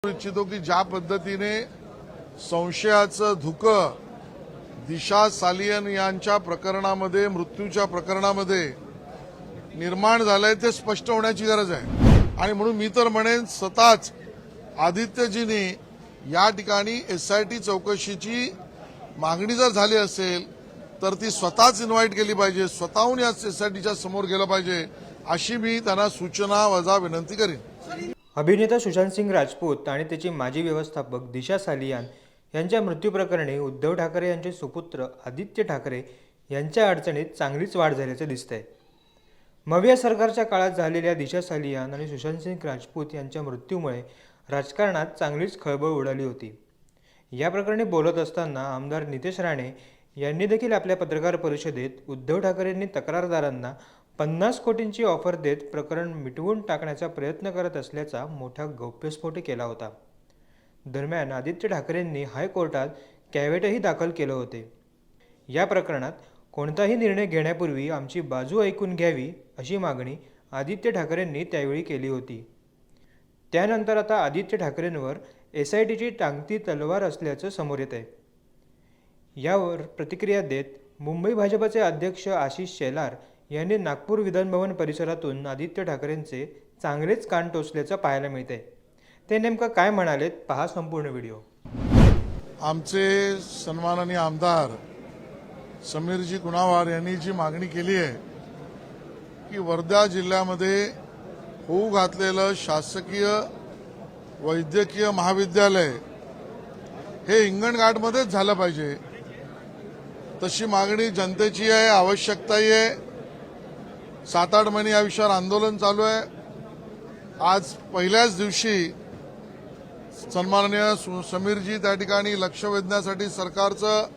इच्छितो की ज्या पद्धतीने संशयाचं धुकं दिशा सालियन यांच्या प्रकरणामध्ये मृत्यूच्या प्रकरणामध्ये निर्माण झालंय ते स्पष्ट होण्याची गरज आहे। आणि म्हणून मी तर म्हणेन स्वतःच आदित्यजींनी या ठिकाणी एसआयटी चौकशीची मागणी जर झाली असेल तर ती स्वतःच इन्व्हाइट केली पाहिजे, स्वतःहून या एसआयटीच्या समोर गेलं पाहिजे अशी मी त्यांना सूचना वजा विनंती करीन। अभिनेता सुशांत सिंग राजपूत आणि त्याची माजी व्यवस्थापक दिशा सालियान यांच्या मृत्यूप्रकरणी उद्धव ठाकरे यांचे सुपुत्र आदित्य ठाकरे यांच्या अडचणीत चांगलीच वाढ झाल्याचे दिसतंय। मविया सरकारच्या काळात झालेल्या दिशा सालियान आणि सुशांत सिंग राजपूत यांच्या मृत्यूमुळे राजकारणात चांगलीच खळबळ उडाली होती। या प्रकरणी बोलत असताना आमदार नितेश राणे यांनी देखील आपल्या पत्रकार परिषदेत उद्धव ठाकरेंनी तक्रारदारांना 50 कोटींची ऑफर देत प्रकरण मिटवून टाकण्याचा प्रयत्न करत असल्याचा मोठा गौप्यस्फोट केला होता। दरम्यान आदित्य ठाकरेंनी हायकोर्टात कॅव्हेटही दाखल केले होते। या प्रकरणात कोणताही निर्णय घेण्यापूर्वी आमची बाजू ऐकून घ्यावी अशी मागणी आदित्य ठाकरेंनी त्यावेळी केली होती। त्यानंतर आता आदित्य ठाकरेंवर एसआयटीची टांगती तलवार असल्याचं समोर येत आहे। यावर प्रतिक्रिया देत मुंबई भाजपचे अध्यक्ष आशिष शेलार यांनी नागपूर विधानभवन परिसरातून आदित्य ठाकरेंचे चांगलेच कान टोचल्याचं पाहायला मिळते। ते नेमकं काय म्हणालेत पहा संपूर्ण व्हिडिओ। आमचे सन्माननीय आमदार समीरजी कुणावार यांनी जी मागणी केली आहे की वर्धा जिल्ह्यामध्ये होऊ घातलेलं शासकीय वैद्यकीय महाविद्यालय हे हिंगणघाटमध्येच झालं पाहिजे, तशी मागणी जनतेची आहे, आवश्यकताही आहे। 7-8 महिने या विषयावर आंदोलन चालू आहे। आज पहिल्याच दिवशी सन्माननीय समीरजी त्या ठिकाणी लक्ष वेधण्यासाठी सरकारचं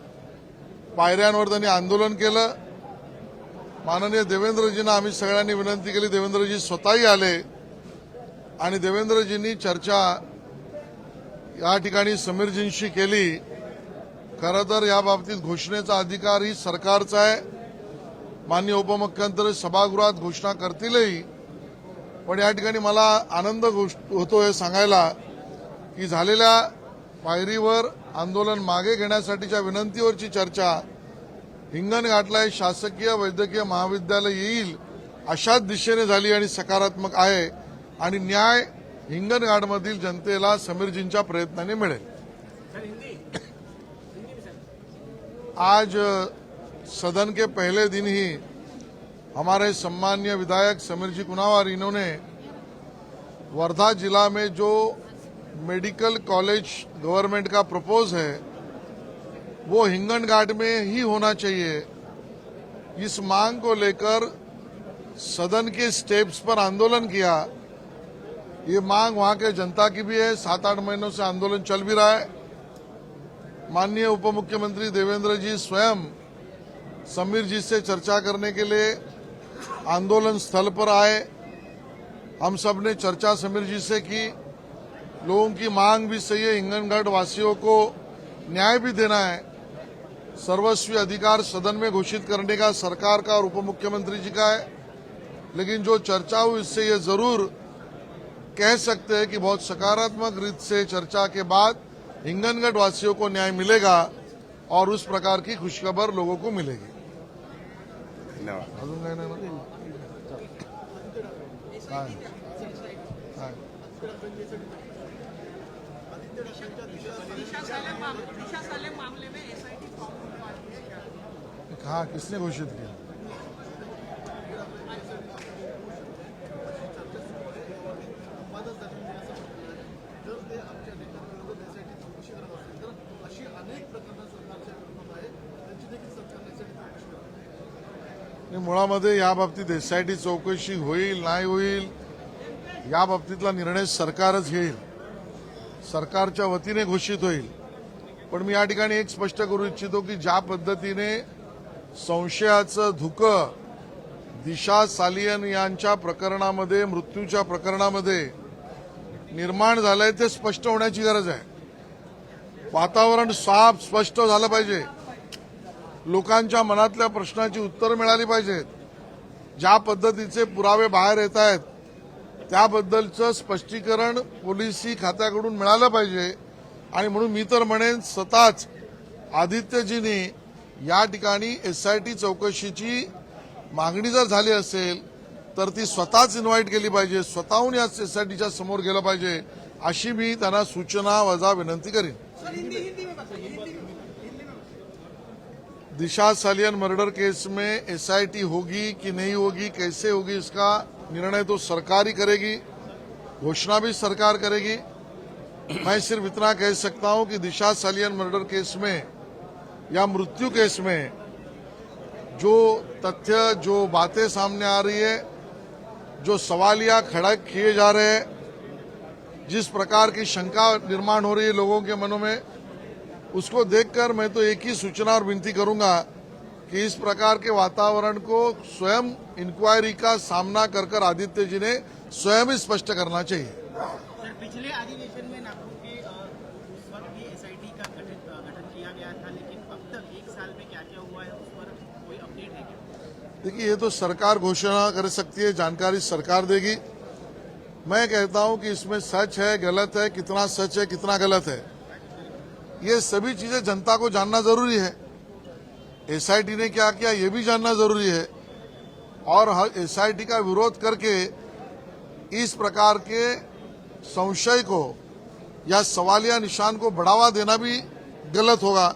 पायऱ्यांवर त्यांनी आंदोलन केलं। माननीय देवेंद्रजींना आम्ही सगळ्यांनी विनंती केली, देवेंद्रजी स्वतःही आले आणि देवेंद्रजींनी चर्चा या ठिकाणी समीरजींशी केली। खरं तर या बाबतीत घोषणेचा अधिकार ही सरकारचा आहे। माननीय उपमुख्यमंत्री सभागृहात घोषणा करतीलही, पण या ठिकाणी मला आनंद होतोय सांगायला की झालेल्या पायरीवर आंदोलन मागे घेण्यासाठीच्या विनंतीवरची चर्चा हिंगणघाटला शासकीय वैद्यकीय महाविद्यालय येईल अशाच दिशेने झाली आणि सकारात्मक आहे आणि न्याय हिंगणघाटमधील जनतेला समीरजींच्या प्रयत्नाने मिळेल। आज सदन के पहले दिन ही हमारे सम्मानीय विधायक समीरजी कुणावार इन्होंने वर्धा जिला में जो मेडिकल कॉलेज गवर्नमेंट का प्रपोज है वो हिंगणघाट में ही होना चाहिए, इस मांग को लेकर सदन के स्टेप्स पर आंदोलन किया। ये मांग वहां के जनता की भी है, 7-8 महीनों से आंदोलन चल भी रहा है। माननीय उपमुख्यमंत्री देवेंद्र जी स्वयं समीर जी से चर्चा करने के लिए आंदोलन स्थल पर आए। हम सब ने चर्चा समीर जी से की। लोगों की मांग भी सही है, हिंगणघाट वासियों को न्याय भी देना है। सर्वस्वी अधिकार सदन में घोषित करने का सरकार का और उपमुख्यमंत्री जी का है, लेकिन जो चर्चा हुई इससे ये जरूर कह सकते हैं कि बहुत सकारात्मक रीत से चर्चा के बाद हिंगणघाट वासियों को न्याय मिलेगा और उस प्रकार की खुशखबर लोगों को मिलेगी। अजून काय नाही ना? हाँ, किसने घोषित किया? मुळामध्ये या बाबतीत एसआयटी चौकशी होईल नाही होईल या बाबतीतला निर्णय सरकारच घेईल, सरकारच्या वतीने घोषित होईल। पण मी या ठिकाणी एक स्पष्ट करू इच्छितो की ज्या पद्धतीने संशयाचं धुकं दिशा सालियन यांच्या प्रकरणामध्ये मृत्यूच्या प्रकरणामध्ये निर्माण झालंय ते स्पष्ट होण्याची गरज आहे। वातावरण साफ स्पष्ट झालं पाहिजे, लोकांच्या मनातल्या प्रश्नाची उत्तरं मिळाली पाहिजेत। ज्या पद्धतीचे पुरावे बाहेर येत आहेत त्याबद्दलचं स्पष्टीकरण पोलिसी खात्याकडून मिळालं पाहिजे आणि म्हणून मी तर म्हणेन स्वतःच आदित्यजींनी या ठिकाणी एसआयटी चौकशीची मागणी जर झाली असेल तर ती स्वतःच इन्व्हाइट केली पाहिजे, स्वतःहून या एसआयटीच्या समोर गेलं पाहिजे, अशी मी त्यांना सूचना वजा विनंती करीन। दिशा सालियन मर्डर केस में एसआईटी होगी कि नहीं होगी, कैसे होगी, इसका निर्णय तो सरकार ही करेगी, घोषणा भी सरकार करेगी। मैं सिर्फ इतना कह सकता हूं कि दिशा सालियन मर्डर केस में या मृत्यु केस में जो तथ्य, जो बातें सामने आ रही है, जो सवालिया खड़ा किए जा रहे हैं, जिस प्रकार की शंका निर्माण हो रही है लोगों के मनों में, उसको देखकर मैं तो एक ही सूचना और विनती करूंगा कि इस प्रकार के वातावरण को स्वयं इंक्वायरी का सामना कर आदित्य जी ने स्वयं ही स्पष्ट करना चाहिए। सर, पिछले अधिवेशन में नागपुर के उस वक्त भी एसआईटी का गठन किया गया था, लेकिन अब तक 1 साल में क्या क्या हुआ है उस पर कोई अपडेट है क्या? देखिए, ये तो सरकार घोषणा कर सकती है, जानकारी सरकार देगी। मैं कहता हूं कि इसमें सच है, गलत है, कितना सच है, कितना गलत है, ये सभी चीजें जनता को जानना जरूरी है। एसआईटी ने क्या किया ये भी जानना जरूरी है, और एसआईटी का विरोध करके इस प्रकार के संशय को या सवालिया निशान को बढ़ावा देना भी गलत होगा,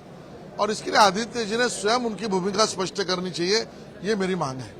और इसके लिए आदित्य जी ने स्वयं उनकी भूमिका स्पष्ट करनी चाहिए, ये मेरी मांग है।